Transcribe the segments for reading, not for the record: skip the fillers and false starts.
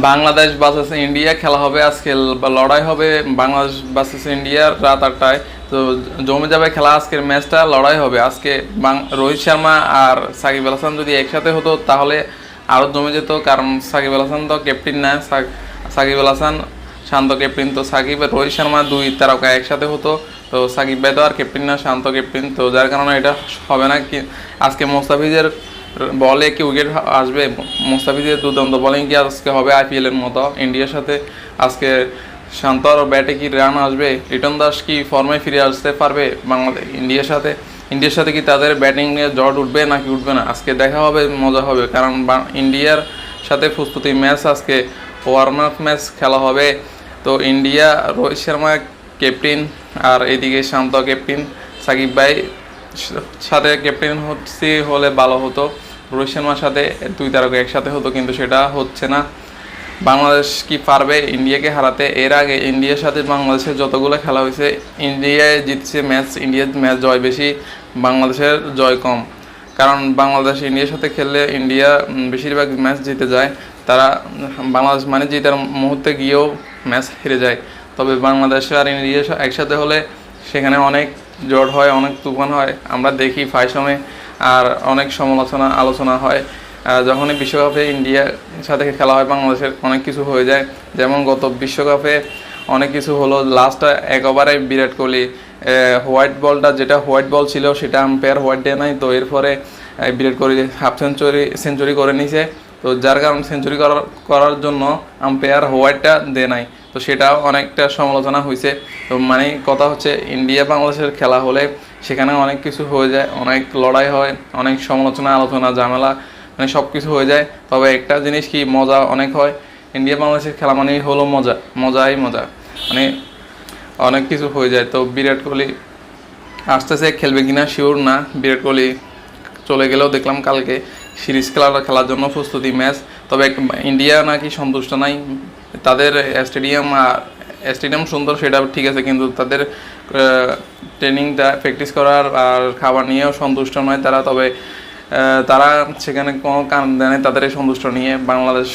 Bangladesh versus India খেলা হবে আজকে, লড়াই হবে বাংলাদেশ ভার্সেস ইন্ডিয়ার রাত 8টায়। তো জমে যাবে খেলা, আজকের ম্যাচটা লড়াই হবে আজকে। রোহিত শর্মা আর সাকিব আল হাসান যদি একসাথে হতো তাহলে আরও জমে যেত, কারণ সাকিব আল হাসান তো ক্যাপ্টেন না, সাকিব আল হাসান শান্ত ক্যাপ্টেন। তো সাকিব আর রোহিত শর্মা দুই তারকা একসাথে হতো, তো সাকিব ভাই তো আর ক্যাপ্টেন না, শান্ত ক্যাপ্টেন, তো যার কারণে এটা হবে না। কি আজকে মোস্তাফিজের বলে কি উইকেট আসবে? মোস্তাফিজের দুর্দান্ত বোলিং কি আজকে হবে আইপিএল এর মতো ইন্ডিয়ার সাথে? আজকে শান্তর ব্যাটে কি রান আসবে? লিটন দাস কি ফর্মে ফিরে আসতে পারবে বাংলাদেশ ইন্ডিয়ার সাথে? ইন্ডিয়ার সাথে কি তাদের ব্যাটিংয়ে জট উঠবে নাকি উঠবে না? আজকে দেখা হবে, মজা হবে, কারণ ইন্ডিয়ার সাথে প্রস্তুতি ম্যাচ, আজকে ওয়ার্ম আপ ম্যাচ খেলা হবে। তো ইন্ডিয়া রোহিত শর্মা ক্যাপ্টেন আর এদিকে শান্ত ক্যাপ্টেন, সাকিব ভাই সাথে ক্যাপ্টেন হলে ভালো হতো, রোহিত শর্মার সাথে দুই তারকা একসাথে হতো, কিন্তু সেটা হচ্ছে না। বাংলাদেশ কি পারবে ইন্ডিয়াকে হারাতে? এর আগে ইন্ডিয়ার সাথে বাংলাদেশের যতগুলো খেলা হয়েছে ইন্ডিয়ায় জিতছে ম্যাচ, ইন্ডিয়ার ম্যাচ জয় বেশি, বাংলাদেশের জয় কম। কারণ বাংলাদেশ ইন্ডিয়ার সাথে খেললে ইন্ডিয়া বেশিরভাগ ম্যাচ জিতে যায়, তারা বাংলাদেশ মানে জিতার মুহূর্তে গিয়েও ম্যাচ হেরে যায়। তবে বাংলাদেশ আর ইন্ডিয়া একসাথে হলে সেখানে অনেক জট হয়, অনেক তুফান হয়, আমরা দেখি ফাইসমে, আর অনেক আলোচনা হয়। যখনই বিশ্বকাপে ইন্ডিয়ার সাথে খেলা হয় বাংলাদেশের অনেক কিছু হয়ে যায়, যেমন গত বিশ্বকাপে অনেক কিছু হলো। লাস্টটা এক ওভারে বিরাট কোহলি হোয়াইট বলটা, যেটা হোয়াইট বল ছিল সেটা আম্পায়ার হোয়াইট দেয় নাই, তো এরপরে বিরাট কোহলি হাফ সেঞ্চুরি করে নিছে, তো যার কারণে সেঞ্চুরি করার জন্য আম্পায়ার হোয়াইটটা দেয় নাই, তো সেটাও অনেকটা সমালোচনা হয়েছে। তো মানে কথা হচ্ছে ইন্ডিয়া বাংলাদেশের খেলা হলে সেখানে অনেক কিছু হয়ে যায়, অনেক লড়াই হয়, অনেক সমালোচনা আলোচনা ঝামেলা, মানে সব কিছু হয়ে যায়। তবে একটা জিনিস কি মজা অনেক হয়, ইন্ডিয়া বাংলাদেশের খেলা মানেই হলো মজা, মানে অনেক কিছু হয়ে যায়। তো বিরাট কোহলি আসতেছে, খেলবে কিনা শিওর না। বিরাট কোহলি চলে গেলেও দেখলাম কালকে সিরিজ খেলার জন্য প্রস্তুতি ম্যাচ। তবে ইন্ডিয়া নাকি সন্তুষ্ট নাই, তাদের স্টেডিয়াম সুন্দর সেটা ঠিক আছে, কিন্তু তাদের ট্রেনিংটা প্র্যাকটিস করার আর খাবার নিয়েও সন্তুষ্ট নয় তারা। তবে তারা সেখানে কোনো কারণ দেয় না তাদের এই সন্তুষ্ট নিয়ে। বাংলাদেশ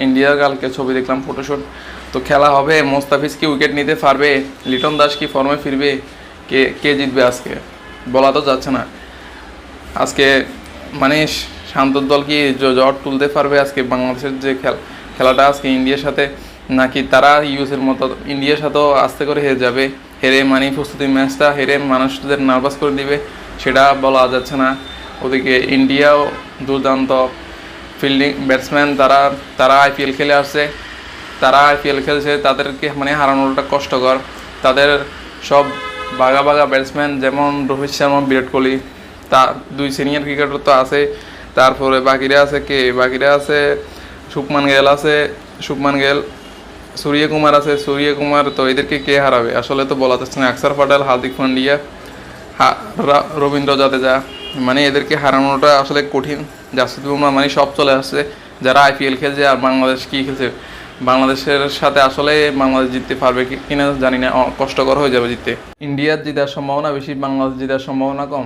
ইন্ডিয়া কালকে ছবি দেখলাম ফটোশ্যুট, তো খেলা হবে। মোস্তাফিজ কি উইকেট নিতে পারবে? লিটন দাস কি ফর্মে ফিরবে? কে জিতবে আজকে বলা তো যাচ্ছে না। আজকে মানে শান্তর দল কি জট তুলতে পারবে আজকে বাংলাদেশের যে খেলাটা আজকে ইন্ডিয়ার সাথে, নাকি তারা ইউএসের মতো ইন্ডিয়ার সাথেও আস্তে করে হেরে মানে প্রস্তুতি ম্যাচটা হেরে মানুষদের নার্ভাস করে দিবে, সেটা বলা যাচ্ছে না। ওদিকে ইন্ডিয়াও দুর্দান্ত ফিল্ডিং ব্যাটসম্যান, তারা আইপিএল খেলে আসছে, তারা আইপিএল খেলছে, তাদেরকে মানে হারানোটা কষ্টকর। তাদের সব বাঘা ব্যাটসম্যান, যেমন রোহিত শর্মা, বিরাট কোহলি, তা দুই সিনিয়র ক্রিকেটার তো আছে, তারপরে বাকিরা আছে শুভমান গেল, সূর্যকুমার আছে, তো এদেরকে কে হারাবে আসলে তো বলা যাচ্ছে না। আকসার পাটেল, হার্দিক পান্ডিয়া, রবীন্দ্র জাদেজা, মানে এদেরকে হারানোটা আসলে কঠিন। জাসপ্রীত বুমরাহ মানে সব চলে আসছে, যারা আইপিএল খেলছে। আর বাংলাদেশ কি খেলছে, বাংলাদেশের সাথে আসলে বাংলাদেশ জিততে পারবে কিনা জানি না, কষ্টকর হয়ে যাবে জিততে। ইন্ডিয়ার জেতার সম্ভাবনা বেশি, বাংলাদেশ জেতার সম্ভাবনা কম।